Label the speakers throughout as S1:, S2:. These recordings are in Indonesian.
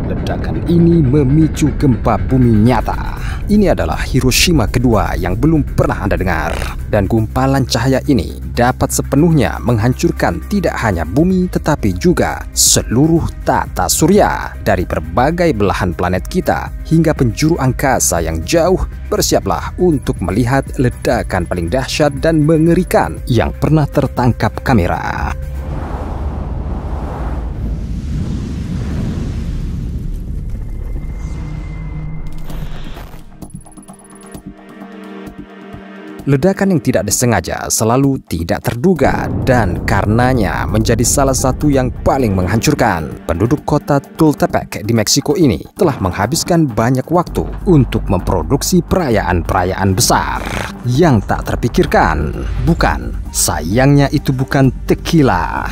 S1: Ledakan ini memicu gempa bumi nyata. Ini adalah Hiroshima kedua yang belum pernah Anda dengar. Dan gumpalan cahaya ini dapat sepenuhnya menghancurkan tidak hanya bumi tetapi juga seluruh tata surya. Dari berbagai belahan planet kita hingga penjuru angkasa yang jauh, bersiaplah untuk melihat ledakan paling dahsyat dan mengerikan yang pernah tertangkap kamera. Ledakan yang tidak disengaja selalu tidak terduga dan karenanya menjadi salah satu yang paling menghancurkan. Penduduk kota Tultepec di Meksiko ini telah menghabiskan banyak waktu untuk memproduksi perayaan-perayaan besar yang tak terpikirkan. Bukan, sayangnya itu bukan tequila.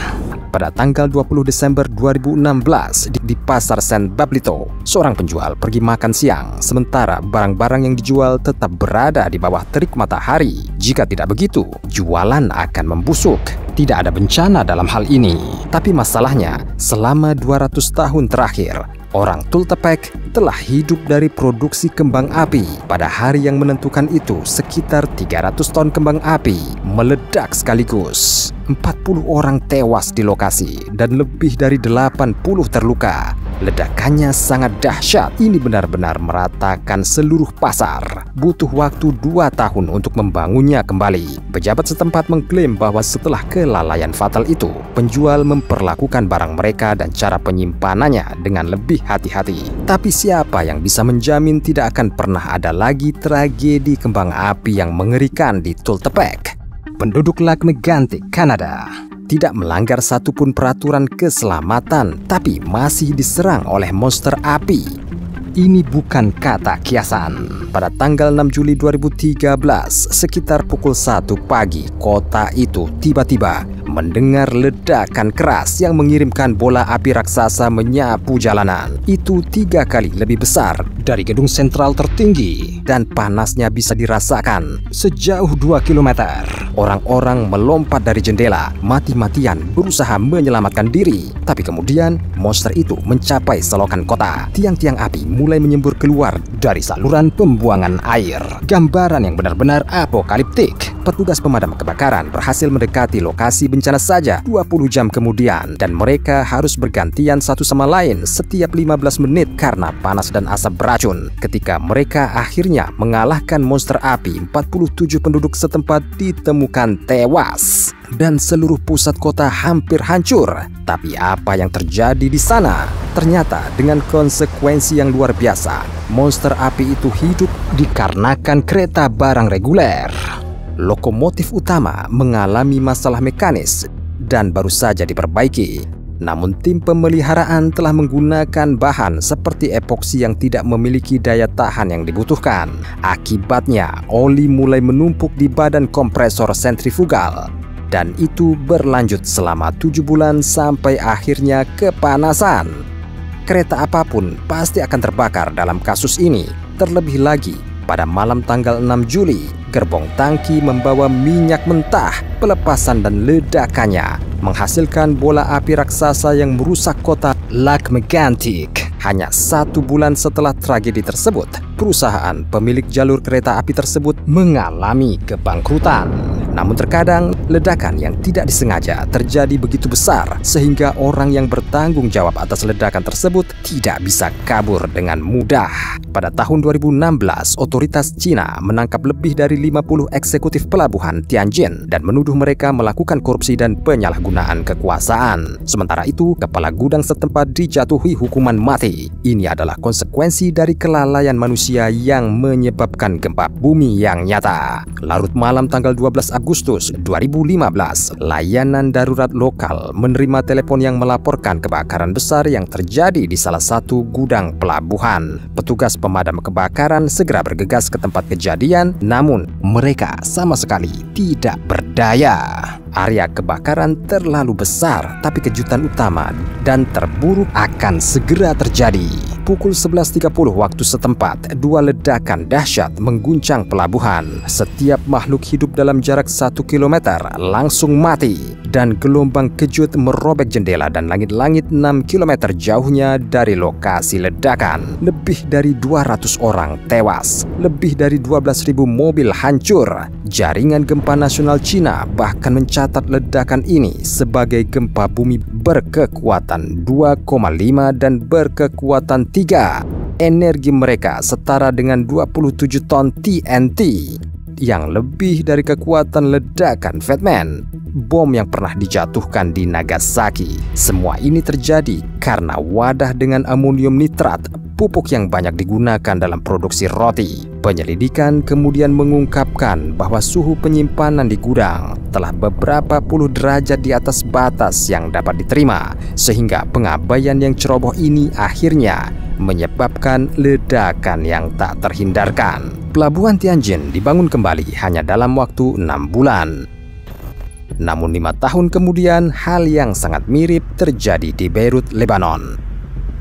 S1: Pada tanggal 20 Desember 2016 di Pasar San Bablito, seorang penjual pergi makan siang sementara barang-barang yang dijual tetap berada di bawah terik matahari. Jika tidak begitu, jualan akan membusuk. Tidak ada bencana dalam hal ini, tapi masalahnya selama 200 tahun terakhir, orang Tultepec telah hidup dari produksi kembang api. Pada hari yang menentukan itu, sekitar 300 ton kembang api meledak sekaligus. 40 orang tewas di lokasi dan lebih dari 80 terluka. Ledakannya sangat dahsyat. Ini benar-benar meratakan seluruh pasar. Butuh waktu 2 tahun untuk membangunnya kembali. Pejabat setempat mengklaim bahwa setelah kelalaian fatal itu, penjual memperlakukan barang mereka dan cara penyimpanannya dengan lebih hati-hati. Tapi siapa yang bisa menjamin tidak akan pernah ada lagi tragedi kembang api yang mengerikan di Tultepec? Penduduk Lac Mégantic, Kanada, tidak melanggar satupun peraturan keselamatan, tapi masih diserang oleh monster api. Ini bukan kata kiasan. Pada tanggal 6 Juli 2013, sekitar pukul 1 pagi, kota itu tiba-tiba mendengar ledakan keras yang mengirimkan bola api raksasa menyapu jalanan. Itu 3 kali lebih besar dari gedung sentral tertinggi dan panasnya bisa dirasakan sejauh 2 km. Orang-orang melompat dari jendela, mati-matian berusaha menyelamatkan diri. Tapi kemudian monster itu mencapai selokan kota. Tiang-tiang api mulai menyembur keluar dari saluran pembuangan air. Gambaran yang benar-benar apokaliptik. Petugas pemadam kebakaran berhasil mendekati lokasi bencana saja 20 jam kemudian dan mereka harus bergantian satu sama lain setiap 15 menit karena panas dan asap beracun. Ketika mereka akhirnya mengalahkan monster api, 47 penduduk setempat ditemukan tewas dan seluruh pusat kota hampir hancur. Tapi apa yang terjadi di sana? Ternyata dengan konsekuensi yang luar biasa. Monster api itu hidup dikarenakan kereta barang reguler. Lokomotif utama mengalami masalah mekanis dan baru saja diperbaiki. Namun tim pemeliharaan telah menggunakan bahan seperti epoksi yang tidak memiliki daya tahan yang dibutuhkan. Akibatnya, oli mulai menumpuk di badan kompresor sentrifugal. Dan itu berlanjut selama 7 bulan sampai akhirnya kepanasan. Kereta apapun pasti akan terbakar dalam kasus ini. Terlebih lagi, pada malam tanggal 6 Juli, gerbong tangki membawa minyak mentah. Pelepasan dan ledakannya menghasilkan bola api raksasa yang merusak kota Lac Mégantic. Hanya 1 bulan setelah tragedi tersebut, perusahaan pemilik jalur kereta api tersebut mengalami kebangkrutan. Namun terkadang ledakan yang tidak disengaja terjadi begitu besar sehingga orang yang bertanggung jawab atas ledakan tersebut tidak bisa kabur dengan mudah. Pada tahun 2016, otoritas Cina menangkap lebih dari 50 eksekutif pelabuhan Tianjin dan menuduh mereka melakukan korupsi dan penyalahgunaan kekuasaan. Sementara itu, kepala gudang setempat dijatuhi hukuman mati. Ini adalah konsekuensi dari kelalaian manusia yang menyebabkan gempa bumi yang nyata. Larut malam tanggal 12 Agustus 2015, layanan darurat lokal menerima telepon yang melaporkan kebakaran besar yang terjadi di salah satu gudang pelabuhan. Petugas pemadam kebakaran segera bergegas ke tempat kejadian, namun mereka sama sekali tidak berdaya. Area kebakaran terlalu besar, tapi kejutan utama dan terburuk akan segera terjadi. Pukul 11.30 waktu setempat, 2 ledakan dahsyat mengguncang pelabuhan. Setiap makhluk hidup dalam jarak 1 km langsung mati. dan gelombang kejut merobek jendela dan langit-langit 6 km jauhnya dari lokasi ledakan. Lebih dari 200 orang tewas, lebih dari 12.000 mobil hancur. Jaringan Gempa Nasional Cina bahkan mencatat ledakan ini sebagai gempa bumi berkekuatan 2,5 dan berkekuatan 3. Energi mereka setara dengan 27 ton TNT, yang lebih dari kekuatan ledakan Fatman, bom yang pernah dijatuhkan di Nagasaki. Semua ini terjadi karena wadah dengan amonium nitrat, pupuk yang banyak digunakan dalam produksi roti. Penyelidikan kemudian mengungkapkan bahwa suhu penyimpanan di gudang telah beberapa puluh derajat di atas batas yang dapat diterima, sehingga pengabaian yang ceroboh ini akhirnya menyebabkan ledakan yang tak terhindarkan. Pelabuhan Tianjin dibangun kembali hanya dalam waktu 6 bulan. Namun 5 tahun kemudian, hal yang sangat mirip terjadi di Beirut, Lebanon.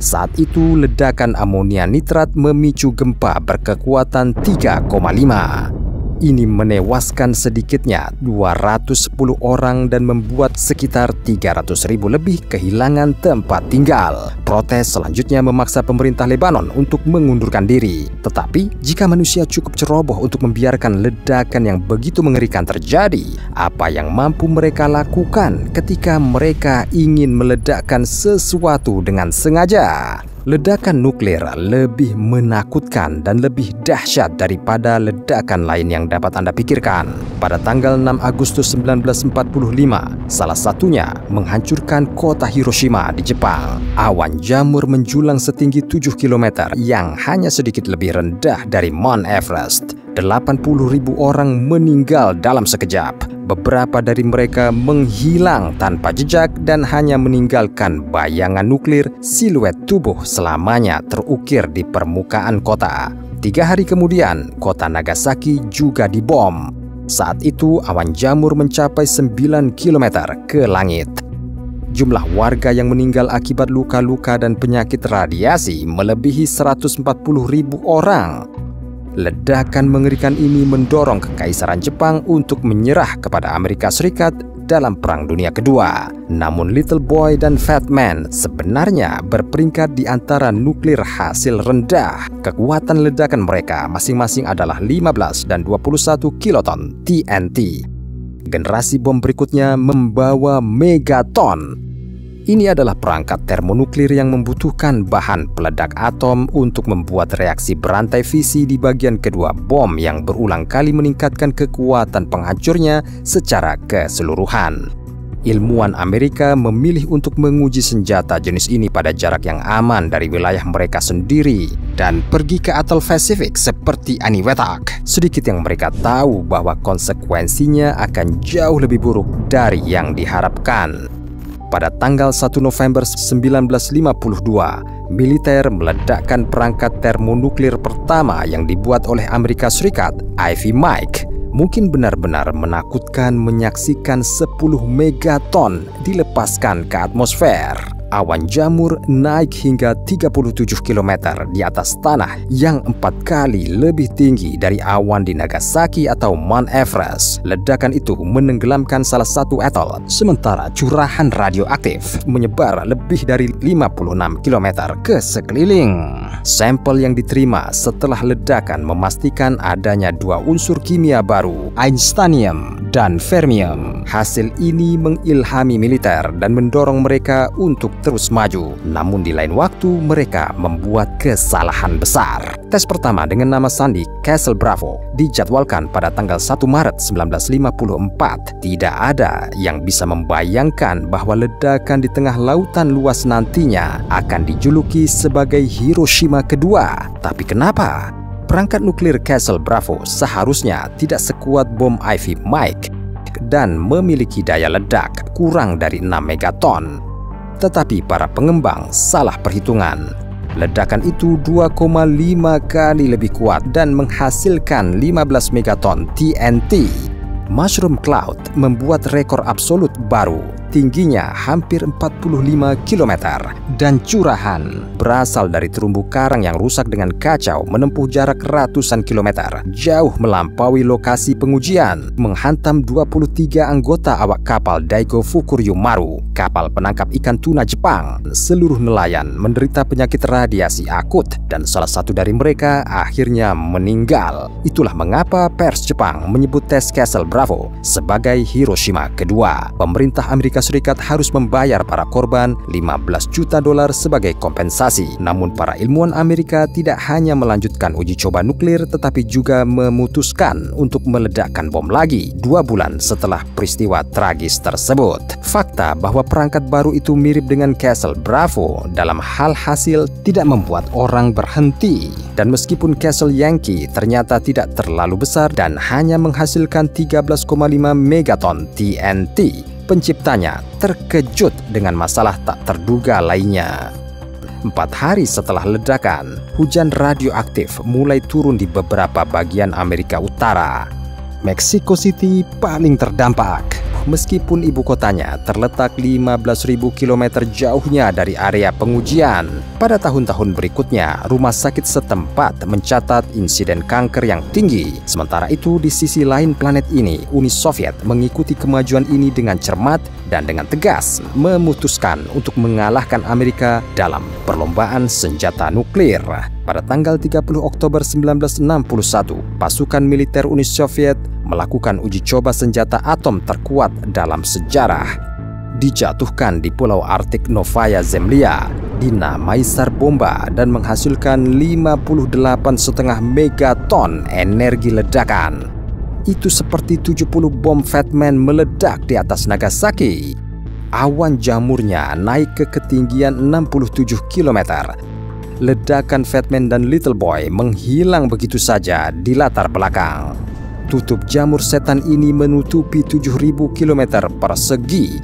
S1: Saat itu ledakan amonia nitrat memicu gempa berkekuatan 3,5. Ini menewaskan sedikitnya 210 orang dan membuat sekitar 300.000 lebih kehilangan tempat tinggal. Protes selanjutnya memaksa pemerintah Lebanon untuk mengundurkan diri. Tetapi jika manusia cukup ceroboh untuk membiarkan ledakan yang begitu mengerikan terjadi, apa yang mampu mereka lakukan ketika mereka ingin meledakkan sesuatu dengan sengaja? Ledakan nuklir lebih menakutkan dan lebih dahsyat daripada ledakan lain yang dapat Anda pikirkan. Pada tanggal 6 Agustus 1945, salah satunya menghancurkan kota Hiroshima di Jepang. Awan jamur menjulang setinggi 7 km yang hanya sedikit lebih rendah dari Mount Everest. 80.000 orang meninggal dalam sekejap. Beberapa dari mereka menghilang tanpa jejak dan hanya meninggalkan bayangan nuklir, siluet tubuh selamanya terukir di permukaan kota. 3 hari kemudian, kota Nagasaki juga dibom. Saat itu awan jamur mencapai 9 km ke langit. Jumlah warga yang meninggal akibat luka-luka dan penyakit radiasi melebihi 140.000 orang. Ledakan mengerikan ini mendorong Kekaisaran Jepang untuk menyerah kepada Amerika Serikat dalam Perang Dunia Kedua. Namun Little Boy dan Fat Man sebenarnya berperingkat di antara nuklir hasil rendah. Kekuatan ledakan mereka masing-masing adalah 15 dan 21 kiloton TNT. Generasi bom berikutnya membawa megaton. Ini adalah perangkat termonuklir yang membutuhkan bahan peledak atom untuk membuat reaksi berantai fisi di bagian kedua bom yang berulang kali meningkatkan kekuatan penghancurnya secara keseluruhan. Ilmuwan Amerika memilih untuk menguji senjata jenis ini pada jarak yang aman dari wilayah mereka sendiri dan pergi ke atol Pasifik seperti Aniwetak. Sedikit yang mereka tahu bahwa konsekuensinya akan jauh lebih buruk dari yang diharapkan. Pada tanggal 1 November 1952, militer meledakkan perangkat termonuklir pertama yang dibuat oleh Amerika Serikat, Ivy Mike. Mungkin benar-benar menakutkan menyaksikan 10 megaton dilepaskan ke atmosfer. Awan jamur naik hingga 37 km di atas tanah yang 4 kali lebih tinggi dari awan di Nagasaki atau Mount Everest. Ledakan itu menenggelamkan salah satu atol, sementara curahan radioaktif menyebar lebih dari 56 km ke sekeliling. Sampel yang diterima setelah ledakan memastikan adanya 2 unsur kimia baru, einsteinium dan fermium. Hasil ini mengilhami militer dan mendorong mereka untuk terus maju. Namun di lain waktu mereka membuat kesalahan besar. Tes pertama dengan nama sandi Castle Bravo dijadwalkan pada tanggal 1 Maret 1954. Tidak ada yang bisa membayangkan bahwa ledakan di tengah lautan luas nantinya akan dijuluki sebagai Hiroshima kedua. Tapi kenapa? Perangkat nuklir Castle Bravo seharusnya tidak sekuat bom Ivy Mike dan memiliki daya ledak kurang dari 6 megaton. Tetapi para pengembang salah perhitungan. Ledakan itu 2,5 kali lebih kuat dan menghasilkan 15 megaton TNT. Mushroom Cloud membuat rekor absolut baru. tingginya hampir 45 km dan curahan berasal dari terumbu karang yang rusak dengan kacau menempuh jarak ratusan kilometer, jauh melampaui lokasi pengujian, menghantam 23 anggota awak kapal Daigo Fukuryu Maru, kapal penangkap ikan tuna Jepang. Seluruh nelayan menderita penyakit radiasi akut dan salah satu dari mereka akhirnya meninggal. Itulah mengapa pers Jepang menyebut tes Castle Bravo sebagai Hiroshima kedua. Pemerintah Amerika Serikat harus membayar para korban $15 juta sebagai kompensasi. Namun para ilmuwan Amerika tidak hanya melanjutkan uji coba nuklir tetapi juga memutuskan untuk meledakkan bom lagi 2 bulan setelah peristiwa tragis tersebut. Fakta bahwa perangkat baru itu mirip dengan Castle Bravo dalam hal hasil tidak membuat orang berhenti. Dan meskipun Castle Yankee ternyata tidak terlalu besar dan hanya menghasilkan 13,5 megaton TNT, penciptanya terkejut dengan masalah tak terduga lainnya. 4 hari setelah ledakan, hujan radioaktif mulai turun di beberapa bagian Amerika Utara. Mexico City paling terdampak. Meskipun ibu kotanya terletak 15.000 km jauhnya dari area pengujian, pada tahun-tahun berikutnya rumah sakit setempat mencatat insiden kanker yang tinggi. Sementara itu di sisi lain planet ini, Uni Soviet mengikuti kemajuan ini dengan cermat dan dengan tegas memutuskan untuk mengalahkan Amerika dalam perlombaan senjata nuklir. Pada tanggal 30 Oktober 1961, pasukan militer Uni Soviet melakukan uji coba senjata atom terkuat dalam sejarah. Dijatuhkan di Pulau Arktik Novaya Zemlya, dinamai SAR bomba dan menghasilkan 58,5 megaton energi ledakan. Itu seperti 70 bom Fat Man meledak di atas Nagasaki. Awan jamurnya naik ke ketinggian 67 km. Ledakan Fat Man dan Little Boy menghilang begitu saja di latar belakang. Tutup jamur setan ini menutupi 7.000 km persegi.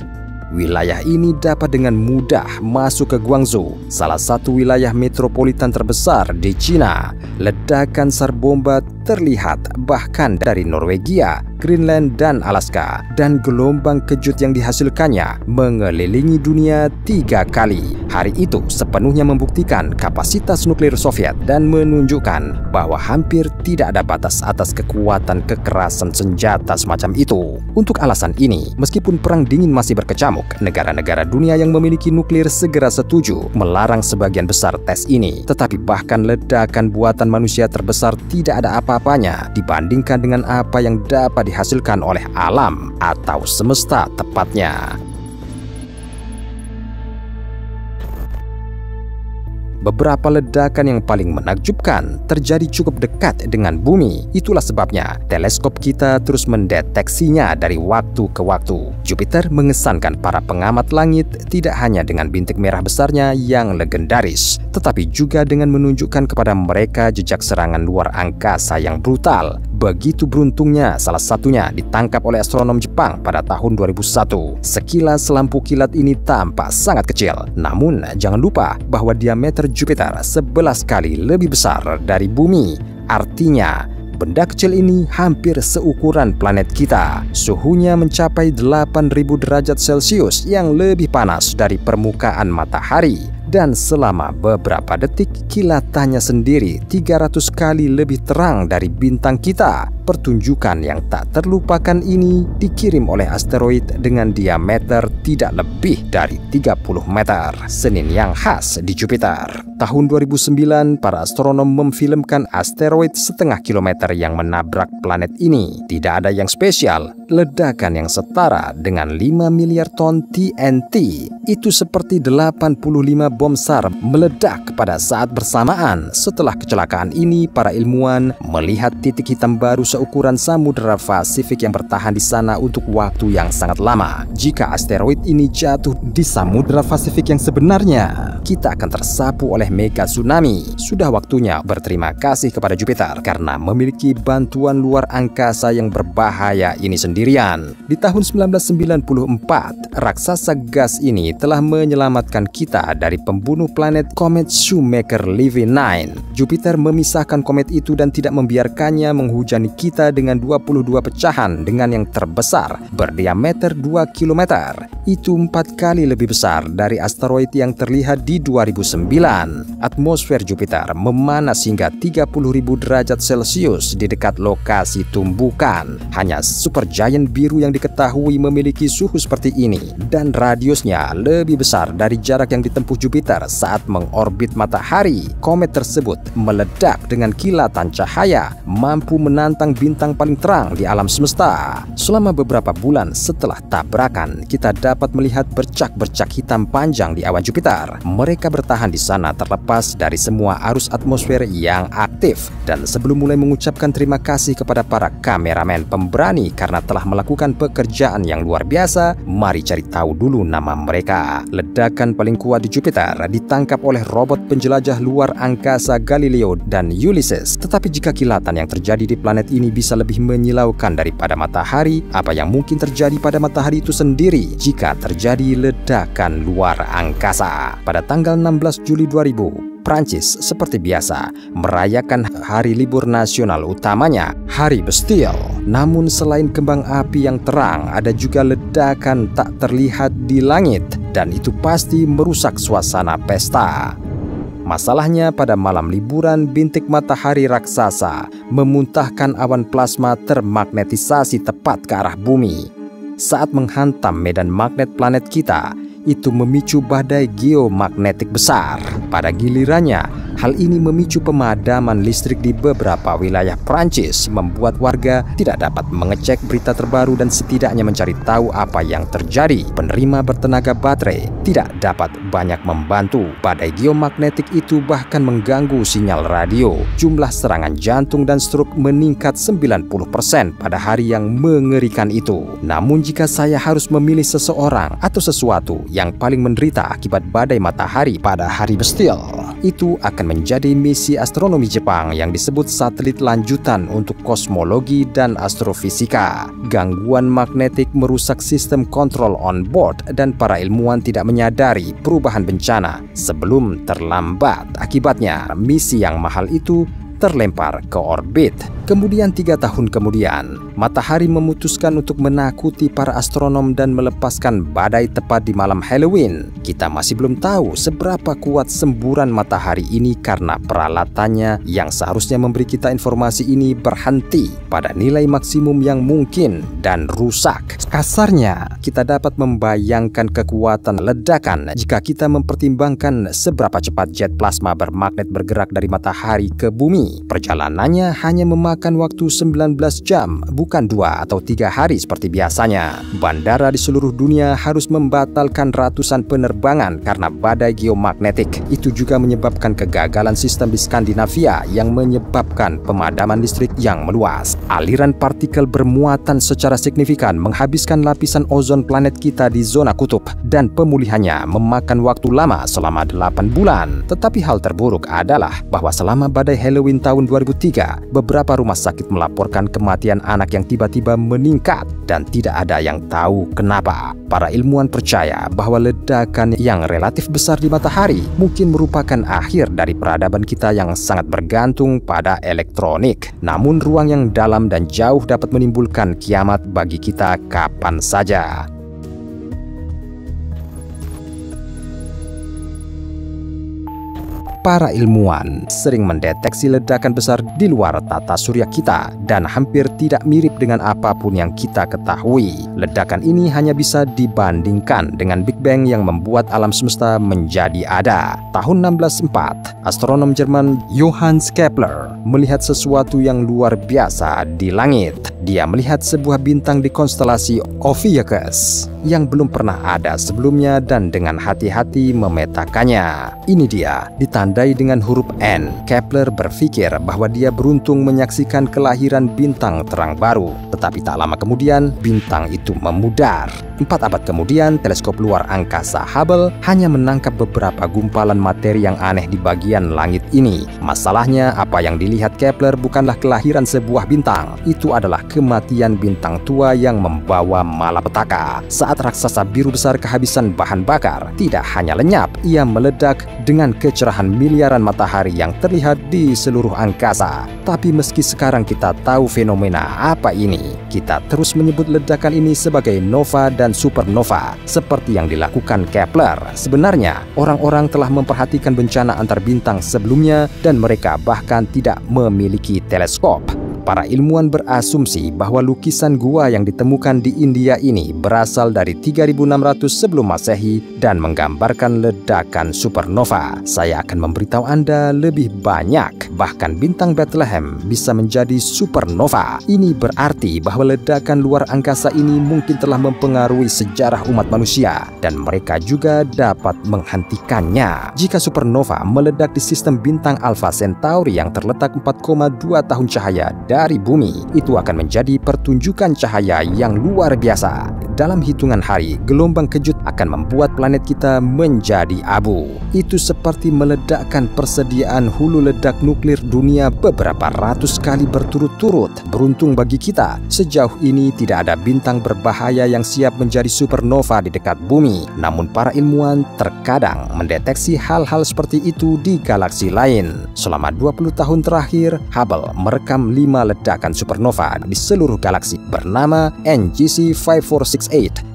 S1: Wilayah ini dapat dengan mudah masuk ke Guangzhou, salah satu wilayah metropolitan terbesar di Cina. Ledakan SAR bomba terlihat bahkan dari Norwegia, Greenland, dan Alaska, dan gelombang kejut yang dihasilkannya mengelilingi dunia 3 kali. Hari itu sepenuhnya membuktikan kapasitas nuklir Soviet dan menunjukkan bahwa hampir tidak ada batas atas kekuatan kekerasan senjata semacam itu. Untuk alasan ini, meskipun perang dingin masih berkecamuk, negara-negara dunia yang memiliki nuklir segera setuju melarang sebagian besar tes ini. Tetapi bahkan ledakan buatan manusia terbesar tidak ada apa-apanya dibandingkan dengan apa yang dapat dihasilkan oleh alam atau semesta tepatnya. Beberapa ledakan yang paling menakjubkan terjadi cukup dekat dengan bumi. Itulah sebabnya teleskop kita terus mendeteksinya dari waktu ke waktu. Jupiter mengesankan para pengamat langit tidak hanya dengan bintik merah besarnya yang legendaris, tetapi juga dengan menunjukkan kepada mereka jejak serangan luar angkasa yang brutal. Begitu beruntungnya salah satunya ditangkap oleh astronom Jepang pada tahun 2001. Sekilas lampu kilat ini tampak sangat kecil, namun jangan lupa bahwa diameter Jupiter 11 kali lebih besar dari bumi. Artinya, benda kecil ini hampir seukuran planet kita. Suhunya mencapai 8.000 derajat Celcius yang lebih panas dari permukaan matahari. Dan selama beberapa detik, kilatannya sendiri 300 kali lebih terang dari bintang kita. Pertunjukan yang tak terlupakan ini dikirim oleh asteroid dengan diameter tidak lebih dari 30 meter. Senin yang khas di Jupiter. Tahun 2009, para astronom memfilmkan asteroid setengah kilometer yang menabrak planet ini. Tidak ada yang spesial, ledakan yang setara dengan 5 miliar ton TNT. Itu seperti 85 bom SAR meledak pada saat bersamaan. Setelah kecelakaan ini, para ilmuwan melihat titik hitam baru seukuran Samudra Pasifik yang bertahan di sana untuk waktu yang sangat lama. Jika asteroid ini jatuh di Samudra Pasifik yang sebenarnya, kita akan tersapu oleh mega tsunami. Sudah waktunya berterima kasih kepada Jupiter karena memiliki bantuan luar angkasa yang berbahaya ini sendiri. sendirian. Di tahun 1994, raksasa gas ini telah menyelamatkan kita dari pembunuh planet komet Shoemaker Levy 9. Jupiter memisahkan komet itu dan tidak membiarkannya menghujani kita dengan 22 pecahan dengan yang terbesar berdiameter 2 km. Itu 4 kali lebih besar dari asteroid yang terlihat di 2009. Atmosfer Jupiter memanas hingga 30.000 derajat Celcius di dekat lokasi tumbukan. Hanya supergiant biru yang diketahui memiliki suhu seperti ini dan radiusnya lebih besar dari jarak yang ditempuh Jupiter saat mengorbit matahari. Komet tersebut meledak dengan kilatan cahaya, mampu menantang bintang paling terang di alam semesta. Selama beberapa bulan setelah tabrakan, kita dapat melihat bercak-bercak hitam panjang di awan Jupiter. Mereka bertahan di sana terlepas dari semua arus atmosfer yang aktif. Dan sebelum mulai mengucapkan terima kasih kepada para kameramen pemberani karena telah melakukan pekerjaan yang luar biasa, mari cari tahu dulu nama mereka. Ledakan paling kuat di Jupiter ditangkap oleh robot penjelajah luar angkasa Galileo dan Ulysses. Tetapi jika kilatan yang terjadi di planet ini bisa lebih menyilaukan daripada matahari, apa yang mungkin terjadi pada matahari itu sendiri jika terjadi ledakan luar angkasa? Pada tanggal 16 Juli 2000, Prancis seperti biasa merayakan hari libur nasional utamanya, Hari Bastille. Namun selain kembang api yang terang, ada juga ledakan tak terlihat di langit, dan itu pasti merusak suasana pesta. Masalahnya pada malam liburan, bintik matahari raksasa memuntahkan awan plasma termagnetisasi tepat ke arah bumi. Saat menghantam medan magnet planet kita, itu memicu badai geomagnetik besar. Pada gilirannya, hal ini memicu pemadaman listrik di beberapa wilayah Prancis, membuat warga tidak dapat mengecek berita terbaru dan setidaknya mencari tahu apa yang terjadi. Penerima bertenaga baterai tidak dapat banyak membantu. Badai geomagnetik itu bahkan mengganggu sinyal radio. Jumlah serangan jantung dan stroke meningkat 90% pada hari yang mengerikan itu. Namun jika saya harus memilih seseorang atau sesuatu yang paling menderita akibat badai matahari pada Hari Bastille, itu akan menjadi misi astronomi Jepang yang disebut satelit lanjutan untuk kosmologi dan astrofisika. Gangguan magnetik merusak sistem kontrol on board dan para ilmuwan tidak menyadari perubahan bencana sebelum terlambat. Akibatnya, misi yang mahal itu terlempar ke orbit. Kemudian 3 tahun kemudian, matahari memutuskan untuk menakuti para astronom dan melepaskan badai tepat di malam Halloween. Kita masih belum tahu seberapa kuat semburan matahari ini karena peralatannya yang seharusnya memberi kita informasi ini berhenti pada nilai maksimum yang mungkin dan rusak. Kasarnya, kita dapat membayangkan kekuatan ledakan jika kita mempertimbangkan seberapa cepat jet plasma bermagnet bergerak dari matahari ke bumi. Perjalanannya hanya memakan waktu 19 jam, bukan 2 atau 3 hari seperti biasanya. Bandara di seluruh dunia harus membatalkan ratusan penerbangan karena badai geomagnetik. Itu juga menyebabkan kegagalan sistem di Skandinavia yang menyebabkan pemadaman listrik yang meluas. Aliran partikel bermuatan secara signifikan menghabiskan lapisan ozon planet kita di zona kutub dan pemulihannya memakan waktu lama selama 8 bulan. Tetapi hal terburuk adalah bahwa selama badai Halloween tahun 2003, beberapa rumah sakit melaporkan kematian anak yang tiba-tiba meningkat dan tidak ada yang tahu kenapa. Para ilmuwan percaya bahwa ledakan yang relatif besar di matahari mungkin merupakan akhir dari peradaban kita yang sangat bergantung pada elektronik. Namun ruang yang dalam dan jauh dapat menimbulkan kiamat bagi kita kapan saja. Para ilmuwan sering mendeteksi ledakan besar di luar tata surya kita dan hampir tidak mirip dengan apapun yang kita ketahui. Ledakan ini hanya bisa dibandingkan dengan Big Bang yang membuat alam semesta menjadi ada. Tahun 1604, astronom Jerman Johannes Kepler melihat sesuatu yang luar biasa di langit. Dia melihat sebuah bintang di konstelasi Ophiuchus yang belum pernah ada sebelumnya dan dengan hati-hati memetakannya. Ini dia, ditandai dengan huruf N. Kepler berpikir bahwa dia beruntung menyaksikan kelahiran bintang terang baru. Tetapi tak lama kemudian, bintang itu memudar. 4 abad kemudian, teleskop luar angkasa Hubble hanya menangkap beberapa gumpalan materi yang aneh di bagian langit ini. Masalahnya, apa yang dilihat Kepler bukanlah kelahiran sebuah bintang. Itu adalah kematian bintang tua yang membawa malapetaka. Saat raksasa biru besar kehabisan bahan bakar, tidak hanya lenyap, ia meledak dengan kecerahan miliaran matahari yang terlihat di seluruh angkasa. Tapi meski sekarang kita tahu fenomena apa ini, kita terus menyebut ledakan ini sebagai nova dan supernova, seperti yang dilakukan Kepler. Sebenarnya, orang-orang telah memperhatikan bencana antar bintang sebelumnya dan mereka bahkan tidak memiliki teleskop. Para ilmuwan berasumsi bahwa lukisan gua yang ditemukan di India ini berasal dari 3600 sebelum Masehi dan menggambarkan ledakan supernova. Saya akan memberitahu Anda lebih banyak. Bahkan bintang Bethlehem bisa menjadi supernova. Ini berarti bahwa ledakan luar angkasa ini mungkin telah mempengaruhi sejarah umat manusia dan mereka juga dapat menghentikannya. Jika supernova meledak di sistem bintang Alpha Centauri yang terletak 4,2 tahun cahaya dari bumi, itu akan menjadi pertunjukan cahaya yang luar biasa. Dalam hitungan hari, gelombang kejut akan membuat planet kita menjadi abu. Itu seperti meledakkan persediaan hulu ledak nuklir dunia beberapa ratus kali berturut-turut. Beruntung bagi kita, sejauh ini tidak ada bintang berbahaya yang siap menjadi supernova di dekat bumi. Namun para ilmuwan terkadang mendeteksi hal-hal seperti itu di galaksi lain. Selama 20 tahun terakhir, Hubble merekam 5 ledakan supernova di seluruh galaksi bernama NGC 5468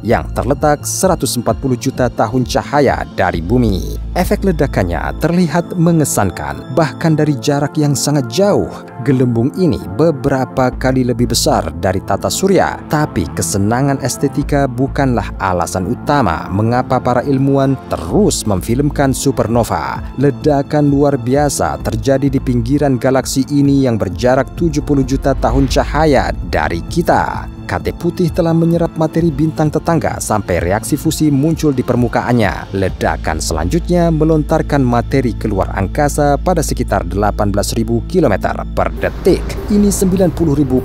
S1: yang terletak 140 juta tahun cahaya dari bumi. Efek ledakannya terlihat mengesankan, bahkan dari jarak yang sangat jauh. Gelembung ini beberapa kali lebih besar dari tata surya, tapi kesenangan estetika bukanlah alasan utama mengapa para ilmuwan terus memfilmkan supernova. Ledakan luar biasa terjadi di pinggiran galaksi ini yang berjarak 70 juta tahun cahaya dari kita. Katai putih telah menyerap materi bintang tetangga sampai reaksi fusi muncul di permukaannya. Ledakan selanjutnya melontarkan materi keluar angkasa pada sekitar 18.000 km per detik. Ini 90.000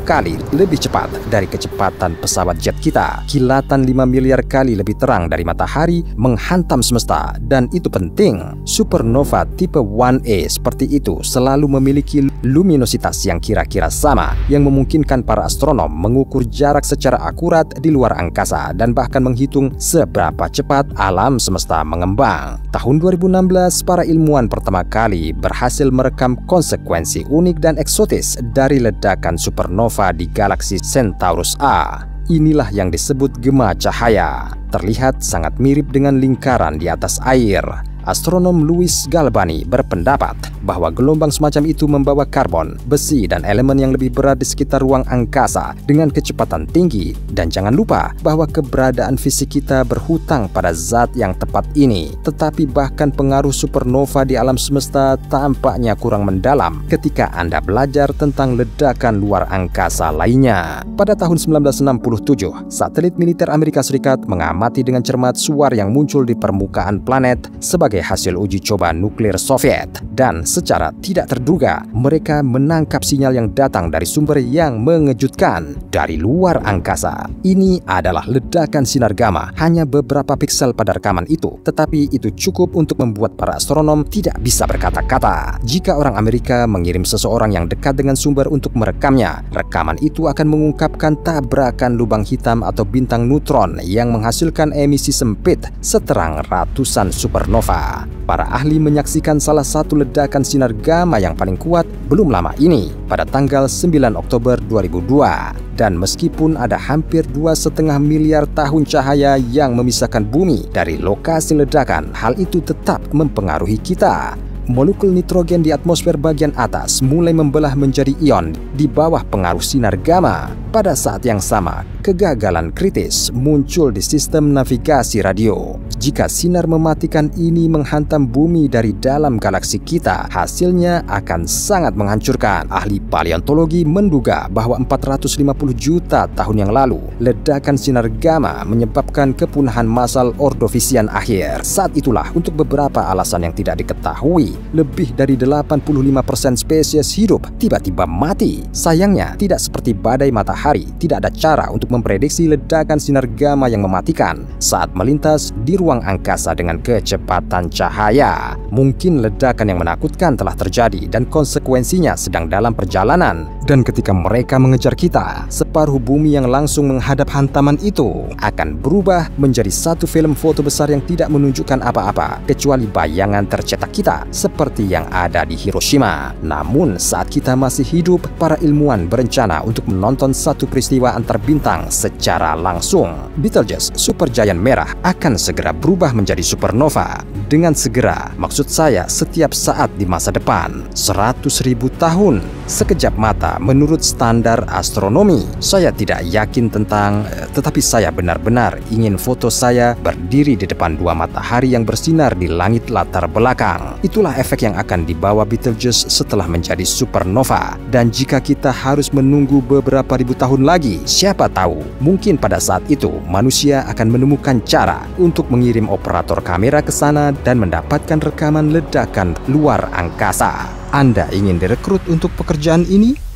S1: kali lebih cepat dari kecepatan pesawat jet kita. Kilatan 5 miliar kali lebih terang dari matahari menghantam semesta, dan itu penting. Supernova tipe 1A seperti itu selalu memiliki luminositas yang kira-kira sama, yang memungkinkan para astronom mengukur jarak secara akurat di luar angkasa dan bahkan menghitung seberapa cepat alam semesta mengembang. Tahun 2016, para ilmuwan pertama kali berhasil merekam konsekuensi unik dan eksotis dari ledakan supernova di galaksi Centaurus A. Inilah yang disebut gema cahaya. Terlihat sangat mirip dengan lingkaran di atas air. Astronom Louis Galvani berpendapat bahwa gelombang semacam itu membawa karbon, besi, dan elemen yang lebih berat di sekitar ruang angkasa dengan kecepatan tinggi. Dan jangan lupa bahwa keberadaan fisik kita berhutang pada zat yang tepat ini. Tetapi bahkan pengaruh supernova di alam semesta tampaknya kurang mendalam ketika Anda belajar tentang ledakan luar angkasa lainnya. Pada tahun 1967, satelit militer Amerika Serikat mengamati dengan cermat suar yang muncul di permukaan planet sebagai hasil uji coba nuklir Soviet, dan secara tidak terduga mereka menangkap sinyal yang datang dari sumber yang mengejutkan dari luar angkasa. Ini adalah ledakan sinar gamma, hanya beberapa piksel pada rekaman itu, tetapi itu cukup untuk membuat para astronom tidak bisa berkata-kata. Jika orang Amerika mengirim seseorang yang dekat dengan sumber untuk merekamnya, rekaman itu akan mengungkapkan tabrakan lubang hitam atau bintang neutron yang menghasilkan emisi sempit seterang ratusan supernova. Para ahli menyaksikan salah satu ledakan sinar gamma yang paling kuat belum lama ini, pada tanggal 9 Oktober 2002. Dan meskipun ada hampir 2,5 miliar tahun cahaya yang memisahkan bumi dari lokasi ledakan, hal itu tetap mempengaruhi kita. Molekul nitrogen di atmosfer bagian atas mulai membelah menjadi ion di bawah pengaruh sinar gamma. Pada saat yang sama, kegagalan kritis muncul di sistem navigasi radio. Jika sinar mematikan ini menghantam bumi dari dalam galaksi kita, hasilnya akan sangat menghancurkan. Ahli paleontologi menduga bahwa 450 juta tahun yang lalu, ledakan sinar gamma menyebabkan kepunahan massal Ordovisian akhir. Saat itulah, untuk beberapa alasan yang tidak diketahui, Tapi lebih dari 85% spesies hidup tiba-tiba mati. Sayangnya, tidak seperti badai matahari, tidak ada cara untuk memprediksi ledakan sinar gamma yang mematikan saat melintas di ruang angkasa dengan kecepatan cahaya. Mungkin ledakan yang menakutkan telah terjadi dan konsekuensinya sedang dalam perjalanan. Dan ketika mereka mengejar kita, separuh bumi yang langsung menghadap hantaman itu akan berubah menjadi satu film foto besar yang tidak menunjukkan apa-apa kecuali bayangan tercetak kita seperti yang ada di Hiroshima. Namun saat kita masih hidup, para ilmuwan berencana untuk menonton satu peristiwa antar bintang secara langsung. Betelgeuse, supergiant merah, akan segera berubah menjadi supernova. Dengan segera, maksud saya setiap saat di masa depan. 100.000 tahun, sekejap mata menurut standar astronomi. Saya tidak yakin tetapi saya benar-benar ingin foto saya berdiri di depan dua matahari yang bersinar di langit latar belakang. Itulah efek yang akan dibawa Betelgeuse setelah menjadi supernova. Dan jika kita harus menunggu beberapa ribu tahun lagi, siapa tahu, mungkin pada saat itu manusia akan menemukan cara untuk mengirim operator kamera ke sana dan mendapatkan rekaman ledakan luar angkasa. Anda ingin direkrut untuk pekerjaan ini?